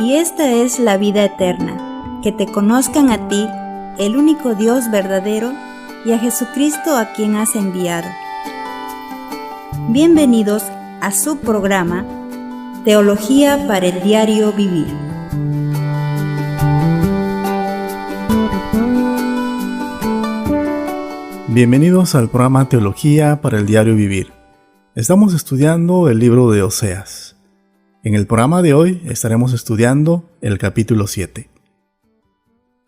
y esta es la vida eterna, que te conozcan a ti, el único Dios verdadero, y a Jesucristo a quien has enviado. Bienvenidos a su programa, Teología para el Diario Vivir. Bienvenidos al programa Teología para el Diario Vivir. Estamos estudiando el libro de Oseas. En el programa de hoy estaremos estudiando el capítulo 7.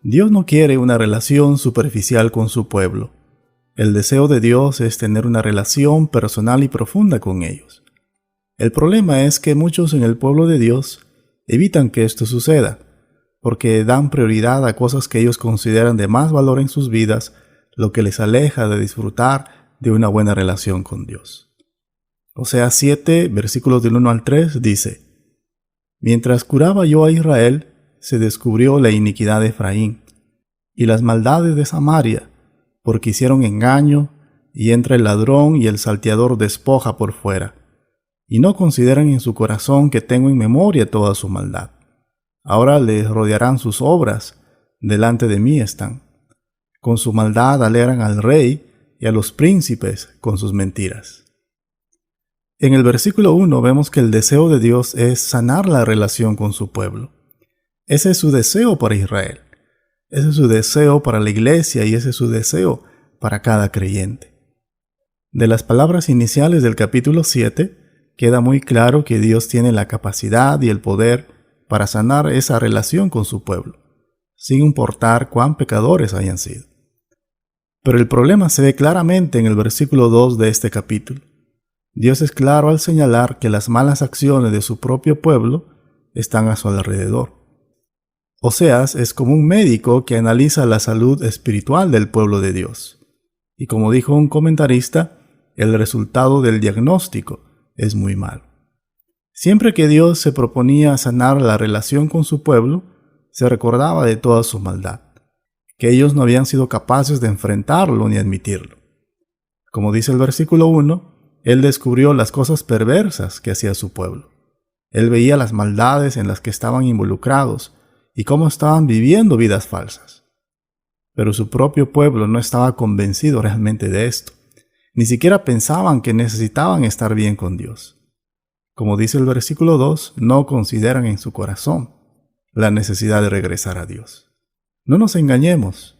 Dios no quiere una relación superficial con su pueblo. El deseo de Dios es tener una relación personal y profunda con ellos. El problema es que muchos en el pueblo de Dios evitan que esto suceda, porque dan prioridad a cosas que ellos consideran de más valor en sus vidas, lo que les aleja de disfrutar de una buena relación con Dios. Oseas 7, versículos del 1 al 3, dice: Mientras curaba yo a Israel, se descubrió la iniquidad de Efraín y las maldades de Samaria, porque hicieron engaño, y entra el ladrón y el salteador despoja por fuera, y no consideran en su corazón que tengo en memoria toda su maldad. Ahora les rodearán sus obras, delante de mí están. Con su maldad alegran al rey y a los príncipes con sus mentiras. En el versículo 1 vemos que el deseo de Dios es sanar la relación con su pueblo. Ese es su deseo para Israel. Ese es su deseo para la iglesia y ese es su deseo para cada creyente. De las palabras iniciales del capítulo 7, queda muy claro que Dios tiene la capacidad y el poder para sanar esa relación con su pueblo, sin importar cuán pecadores hayan sido. Pero el problema se ve claramente en el versículo 2 de este capítulo. Dios es claro al señalar que las malas acciones de su propio pueblo están a su alrededor. Oseas es como un médico que analiza la salud espiritual del pueblo de Dios. Y como dijo un comentarista, el resultado del diagnóstico es muy malo. Siempre que Dios se proponía sanar la relación con su pueblo, se recordaba de toda su maldad, que ellos no habían sido capaces de enfrentarlo ni admitirlo. Como dice el versículo 1, Él descubrió las cosas perversas que hacía su pueblo. Él veía las maldades en las que estaban involucrados y cómo estaban viviendo vidas falsas. Pero su propio pueblo no estaba convencido realmente de esto. Ni siquiera pensaban que necesitaban estar bien con Dios. Como dice el versículo 2, no consideran en su corazón la necesidad de regresar a Dios. No nos engañemos.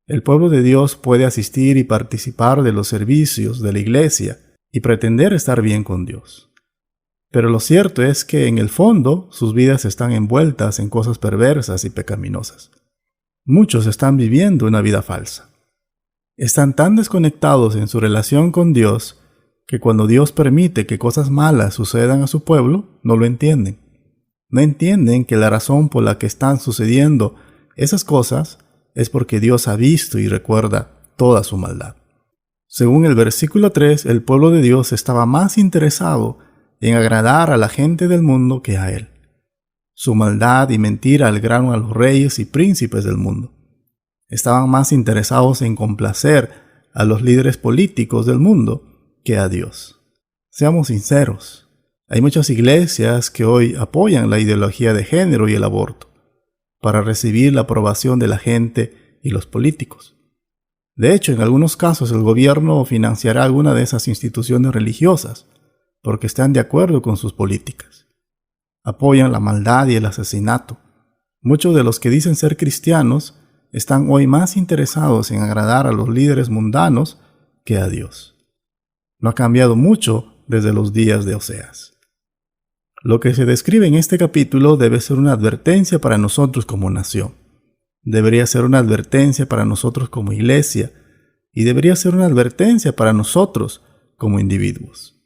El pueblo de Dios puede asistir y participar de los servicios de la iglesia y pretender estar bien con Dios. Pero lo cierto es que en el fondo sus vidas están envueltas en cosas perversas y pecaminosas. Muchos están viviendo una vida falsa. Están tan desconectados en su relación con Dios que cuando Dios permite que cosas malas sucedan a su pueblo, no lo entienden. No entienden que la razón por la que están sucediendo esas cosas es porque Dios ha visto y recuerda toda su maldad. Según el versículo 3, el pueblo de Dios estaba más interesado en agradar a la gente del mundo que a Él. Su maldad y mentira alegraron a los reyes y príncipes del mundo. Estaban más interesados en complacer a los líderes políticos del mundo que a Dios. Seamos sinceros, hay muchas iglesias que hoy apoyan la ideología de género y el aborto, para recibir la aprobación de la gente y los políticos. De hecho, en algunos casos el gobierno financiará alguna de esas instituciones religiosas porque están de acuerdo con sus políticas. Apoyan la maldad y el asesinato. Muchos de los que dicen ser cristianos están hoy más interesados en agradar a los líderes mundanos que a Dios. No ha cambiado mucho desde los días de Oseas. Lo que se describe en este capítulo debe ser una advertencia para nosotros como nación. Debería ser una advertencia para nosotros como iglesia y debería ser una advertencia para nosotros como individuos.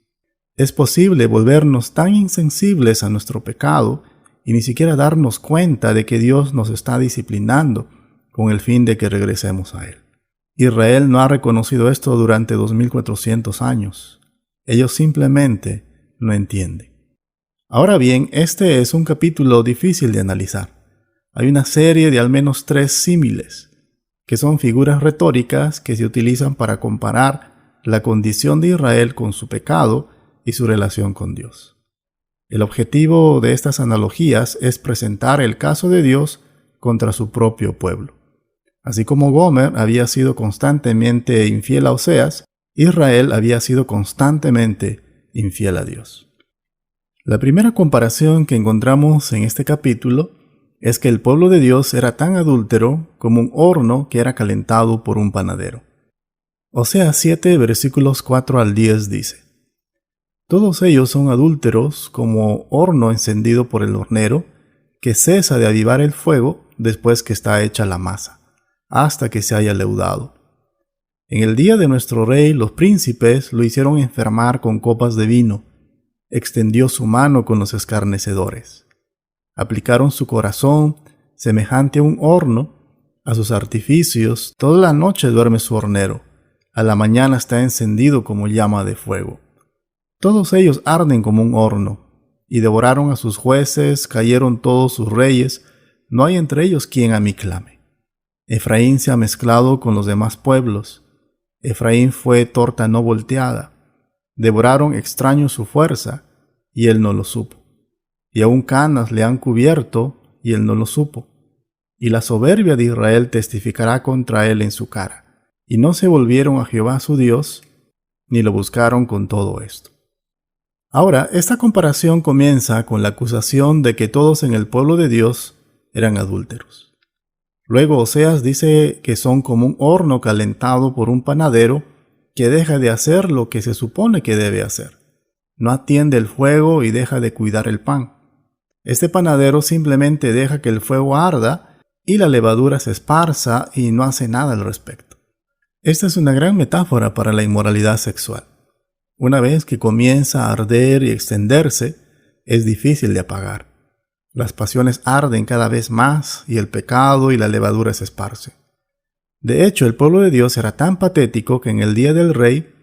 Es posible volvernos tan insensibles a nuestro pecado y ni siquiera darnos cuenta de que Dios nos está disciplinando con el fin de que regresemos a Él. Israel no ha reconocido esto durante 2400 años. Ellos simplemente no entienden. Ahora bien, este es un capítulo difícil de analizar. Hay una serie de al menos 3 símiles, que son figuras retóricas que se utilizan para comparar la condición de Israel con su pecado y su relación con Dios. El objetivo de estas analogías es presentar el caso de Dios contra su propio pueblo. Así como Gomer había sido constantemente infiel a Oseas, Israel había sido constantemente infiel a Dios. La primera comparación que encontramos en este capítulo es que el pueblo de Dios era tan adúltero como un horno que era calentado por un panadero. Oseas 7, versículos 4 al 10 dice: Todos ellos son adúlteros como horno encendido por el hornero, que cesa de avivar el fuego después que está hecha la masa, hasta que se haya leudado. En el día de nuestro rey, los príncipes lo hicieron enfermar con copas de vino, extendió su mano con los escarnecedores. Aplicaron su corazón, semejante a un horno, a sus artificios. Toda la noche duerme su hornero, a la mañana está encendido como llama de fuego. Todos ellos arden como un horno, y devoraron a sus jueces, cayeron todos sus reyes, no hay entre ellos quien a mí clame. Efraín se ha mezclado con los demás pueblos, Efraín fue torta no volteada, devoraron extraños su fuerza, y él no lo supo. Y aún canas le han cubierto, y él no lo supo. Y la soberbia de Israel testificará contra él en su cara. Y no se volvieron a Jehová su Dios, ni lo buscaron con todo esto. Ahora, esta comparación comienza con la acusación de que todos en el pueblo de Dios eran adúlteros. Luego Oseas dice que son como un horno calentado por un panadero que deja de hacer lo que se supone que debe hacer. No atiende el fuego y deja de cuidar el pan. Este panadero simplemente deja que el fuego arda y la levadura se esparza y no hace nada al respecto. Esta es una gran metáfora para la inmoralidad sexual. Una vez que comienza a arder y extenderse, es difícil de apagar. Las pasiones arden cada vez más y el pecado y la levadura se esparce. De hecho, el pueblo de Dios era tan patético que en el Día del Rey,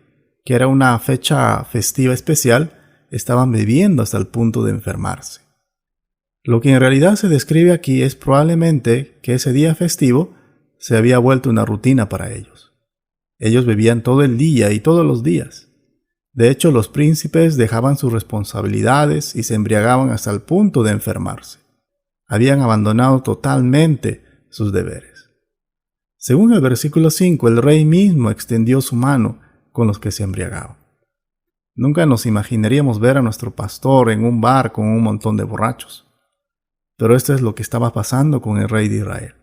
que era una fecha festiva especial, estaban bebiendo hasta el punto de enfermarse. Lo que en realidad se describe aquí es probablemente que ese día festivo se había vuelto una rutina para ellos. Ellos bebían todo el día y todos los días. De hecho, los príncipes dejaban sus responsabilidades y se embriagaban hasta el punto de enfermarse. Habían abandonado totalmente sus deberes. Según el versículo 5, el rey mismo extendió su mano con los que se embriagaban. Nunca nos imaginaríamos ver a nuestro pastor en un bar con un montón de borrachos. Pero esto es lo que estaba pasando con el rey de Israel.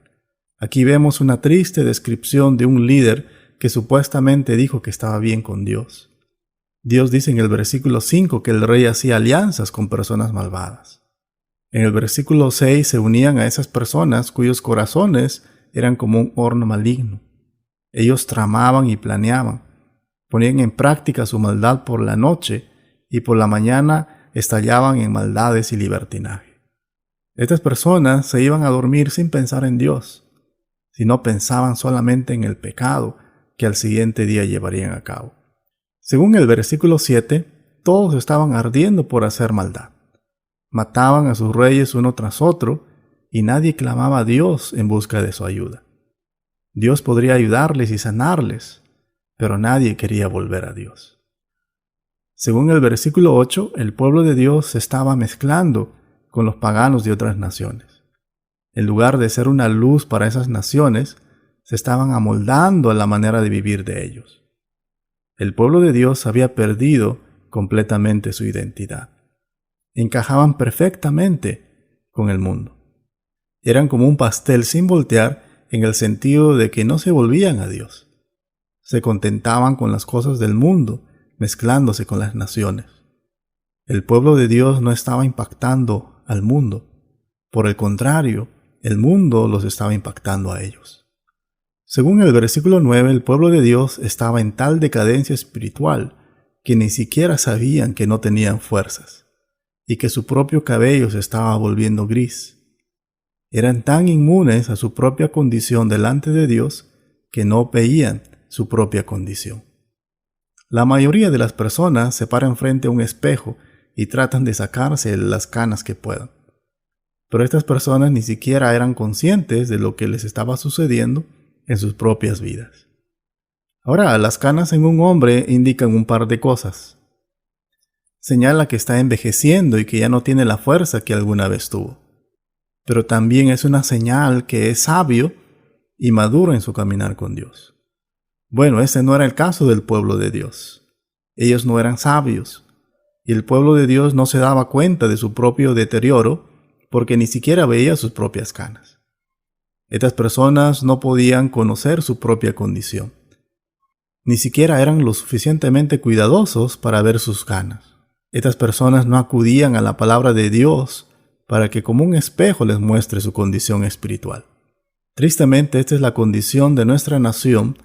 Aquí vemos una triste descripción de un líder que supuestamente dijo que estaba bien con Dios. Dios dice en el versículo 5 que el rey hacía alianzas con personas malvadas. En el versículo 6 se unían a esas personas cuyos corazones eran como un horno maligno. Ellos tramaban y planeaban, ponían en práctica su maldad por la noche y por la mañana estallaban en maldades y libertinaje. Estas personas se iban a dormir sin pensar en Dios, sino pensaban solamente en el pecado que al siguiente día llevarían a cabo. Según el versículo 7, todos estaban ardiendo por hacer maldad. Mataban a sus reyes uno tras otro y nadie clamaba a Dios en busca de su ayuda. Dios podría ayudarles y sanarles, pero nadie quería volver a Dios. Según el versículo 8, el pueblo de Dios se estaba mezclando con los paganos de otras naciones. En lugar de ser una luz para esas naciones, se estaban amoldando a la manera de vivir de ellos. El pueblo de Dios había perdido completamente su identidad. Encajaban perfectamente con el mundo. Eran como un pastel sin voltear en el sentido de que no se volvían a Dios. Se contentaban con las cosas del mundo, mezclándose con las naciones. El pueblo de Dios no estaba impactando al mundo. Por el contrario, el mundo los estaba impactando a ellos. Según el versículo 9, el pueblo de Dios estaba en tal decadencia espiritual que ni siquiera sabían que no tenían fuerzas y que su propio cabello se estaba volviendo gris. Eran tan inmunes a su propia condición delante de Dios que no veían su propia condición. La mayoría de las personas se paran frente a un espejo y tratan de sacarse las canas que puedan. Pero estas personas ni siquiera eran conscientes de lo que les estaba sucediendo en sus propias vidas. Ahora, las canas en un hombre indican un par de cosas. Señala que está envejeciendo y que ya no tiene la fuerza que alguna vez tuvo. Pero también es una señal que es sabio y maduro en su caminar con Dios. Bueno, ese no era el caso del pueblo de Dios. Ellos no eran sabios, y el pueblo de Dios no se daba cuenta de su propio deterioro porque ni siquiera veía sus propias canas. Estas personas no podían conocer su propia condición. Ni siquiera eran lo suficientemente cuidadosos para ver sus canas. Estas personas no acudían a la palabra de Dios para que como un espejo les muestre su condición espiritual. Tristemente, esta es la condición de nuestra nación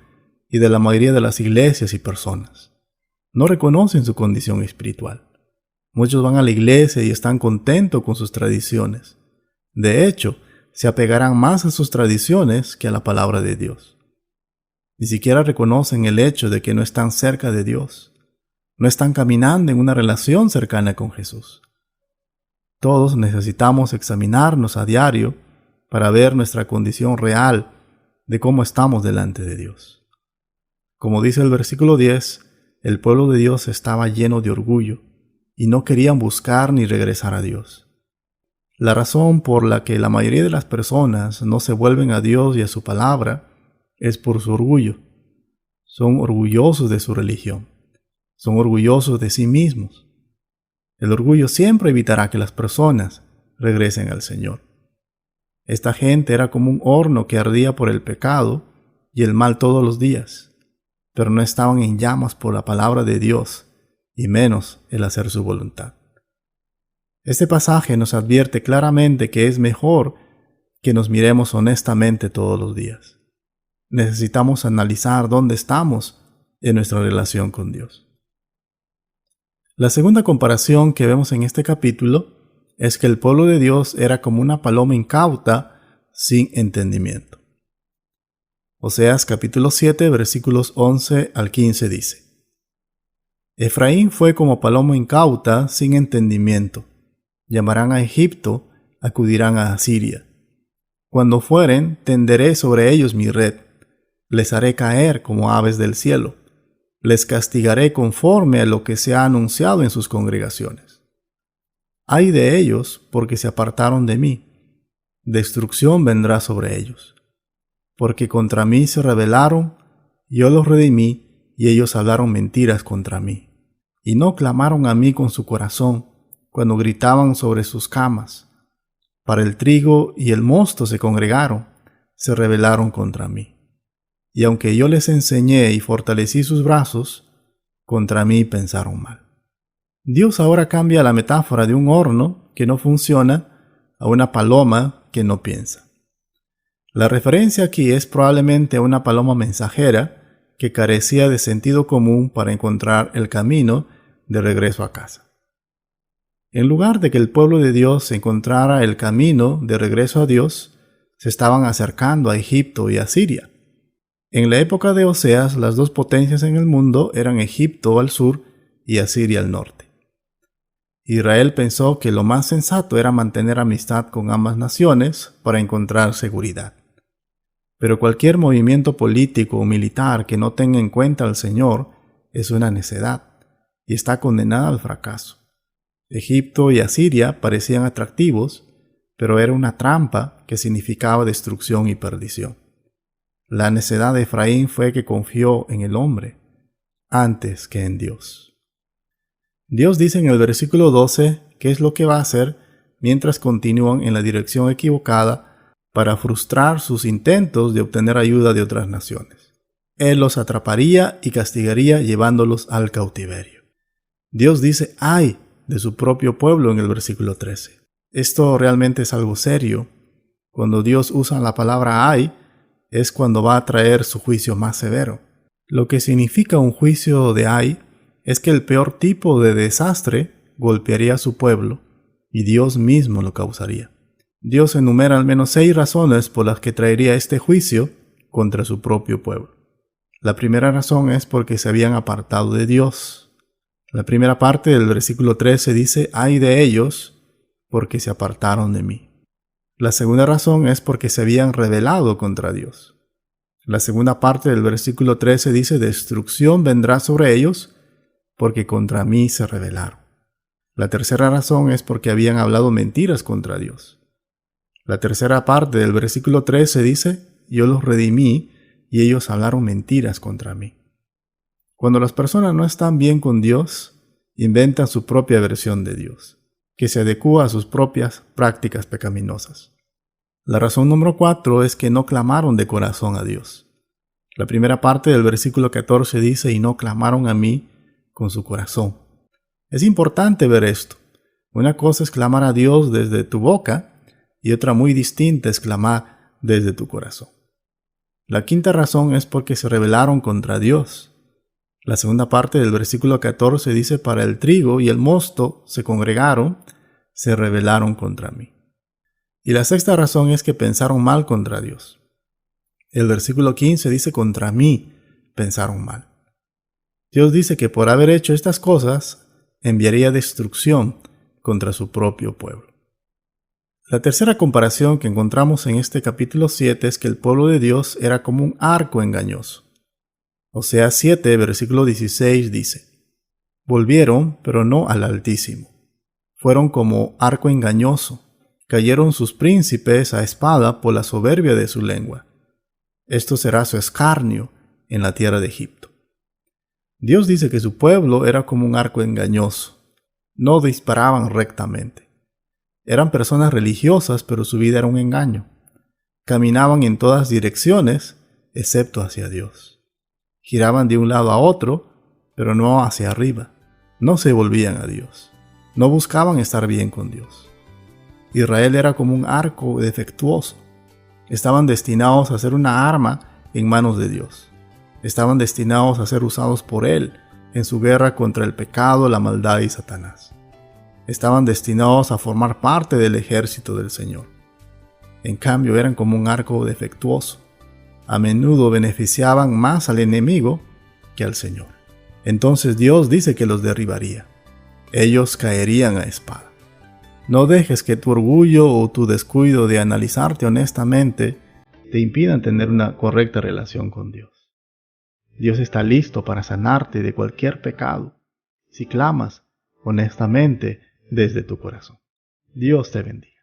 y de la mayoría de las iglesias y personas. No reconocen su condición espiritual. Muchos van a la iglesia y están contentos con sus tradiciones. De hecho, se apegarán más a sus tradiciones que a la palabra de Dios. Ni siquiera reconocen el hecho de que no están cerca de Dios. No están caminando en una relación cercana con Jesús. Todos necesitamos examinarnos a diario para ver nuestra condición real de cómo estamos delante de Dios. Como dice el versículo 10, el pueblo de Dios estaba lleno de orgullo y no querían buscar ni regresar a Dios. La razón por la que la mayoría de las personas no se vuelven a Dios y a su palabra es por su orgullo. Son orgullosos de su religión. Son orgullosos de sí mismos. El orgullo siempre evitará que las personas regresen al Señor. Esta gente era como un horno que ardía por el pecado y el mal todos los días, pero no estaban en llamas por la palabra de Dios, y menos el hacer su voluntad. Este pasaje nos advierte claramente que es mejor que nos miremos honestamente todos los días. Necesitamos analizar dónde estamos en nuestra relación con Dios. La segunda comparación que vemos en este capítulo es que el pueblo de Dios era como una paloma incauta sin entendimiento. Oseas capítulo 7 versículos 11 al 15 dice: Efraín fue como paloma incauta sin entendimiento. Llamarán a Egipto, acudirán a Asiria. Cuando fueren, tenderé sobre ellos mi red. Les haré caer como aves del cielo. Les castigaré conforme a lo que se ha anunciado en sus congregaciones. Ay de ellos, porque se apartaron de mí. Destrucción vendrá sobre ellos. Porque contra mí se rebelaron, yo los redimí, y ellos hablaron mentiras contra mí. Y no clamaron a mí con su corazón, cuando gritaban sobre sus camas. Para el trigo y el mosto se congregaron, se rebelaron contra mí. Y aunque yo les enseñé y fortalecí sus brazos, contra mí pensaron mal. Dios ahora cambia la metáfora de un horno que no funciona a una paloma que no piensa. La referencia aquí es probablemente a una paloma mensajera que carecía de sentido común para encontrar el camino de regreso a casa. En lugar de que el pueblo de Dios encontrara el camino de regreso a Dios, se estaban acercando a Egipto y a Siria. En la época de Oseas, las dos potencias en el mundo eran Egipto al sur y Asiria al norte. Israel pensó que lo más sensato era mantener amistad con ambas naciones para encontrar seguridad. Pero cualquier movimiento político o militar que no tenga en cuenta al Señor es una necedad y está condenada al fracaso. Egipto y Asiria parecían atractivos, pero era una trampa que significaba destrucción y perdición. La necedad de Efraín fue que confió en el hombre antes que en Dios. Dios dice en el versículo 12 qué es lo que va a hacer mientras continúan en la dirección equivocada para frustrar sus intentos de obtener ayuda de otras naciones. Él los atraparía y castigaría llevándolos al cautiverio. Dios dice ¡ay! De su propio pueblo en el versículo 13. Esto realmente es algo serio. Cuando Dios usa la palabra ¡ay!, es cuando va a traer su juicio más severo. Lo que significa un juicio de ¡ay! Es que el peor tipo de desastre golpearía a su pueblo y Dios mismo lo causaría. Dios enumera al menos 6 razones por las que traería este juicio contra su propio pueblo. La primera razón es porque se habían apartado de Dios. La primera parte del versículo 13 dice, ¡ay de ellos, porque se apartaron de mí! La segunda razón es porque se habían rebelado contra Dios. La segunda parte del versículo 13 dice, destrucción vendrá sobre ellos, porque contra mí se rebelaron. La tercera razón es porque habían hablado mentiras contra Dios. La tercera parte del versículo 13 dice: yo los redimí y ellos hablaron mentiras contra mí. Cuando las personas no están bien con Dios, inventan su propia versión de Dios, que se adecúa a sus propias prácticas pecaminosas. La razón número 4 es que no clamaron de corazón a Dios. La primera parte del versículo 14 dice: y no clamaron a mí con su corazón. Es importante ver esto. Una cosa es clamar a Dios desde tu boca y otra muy distinta es clamar desde tu corazón. La quinta razón es porque se rebelaron contra Dios. La segunda parte del versículo 14 dice: para el trigo y el mosto se congregaron, se rebelaron contra mí. Y la sexta razón es que pensaron mal contra Dios. El versículo 15 dice: contra mí pensaron mal. Dios dice que por haber hecho estas cosas, enviaría destrucción contra su propio pueblo. La tercera comparación que encontramos en este capítulo 7 es que el pueblo de Dios era como un arco engañoso. Oseas 7, versículo 16 dice: volvieron, pero no al Altísimo. Fueron como arco engañoso. Cayeron sus príncipes a espada por la soberbia de su lengua. Esto será su escarnio en la tierra de Egipto. Dios dice que su pueblo era como un arco engañoso. No disparaban rectamente. Eran personas religiosas, pero su vida era un engaño. Caminaban en todas direcciones, excepto hacia Dios. Giraban de un lado a otro, pero no hacia arriba. No se volvían a Dios. No buscaban estar bien con Dios. Israel era como un arco defectuoso. Estaban destinados a ser una arma en manos de Dios. Estaban destinados a ser usados por Él en su guerra contra el pecado, la maldad y Satanás. Estaban destinados a formar parte del ejército del Señor. En cambio, eran como un arco defectuoso. A menudo beneficiaban más al enemigo que al Señor. Entonces Dios dice que los derribaría. Ellos caerían a espada. No dejes que tu orgullo o tu descuido de analizarte honestamente te impidan tener una correcta relación con Dios. Dios está listo para sanarte de cualquier pecado si clamas honestamente desde tu corazón. Dios te bendiga.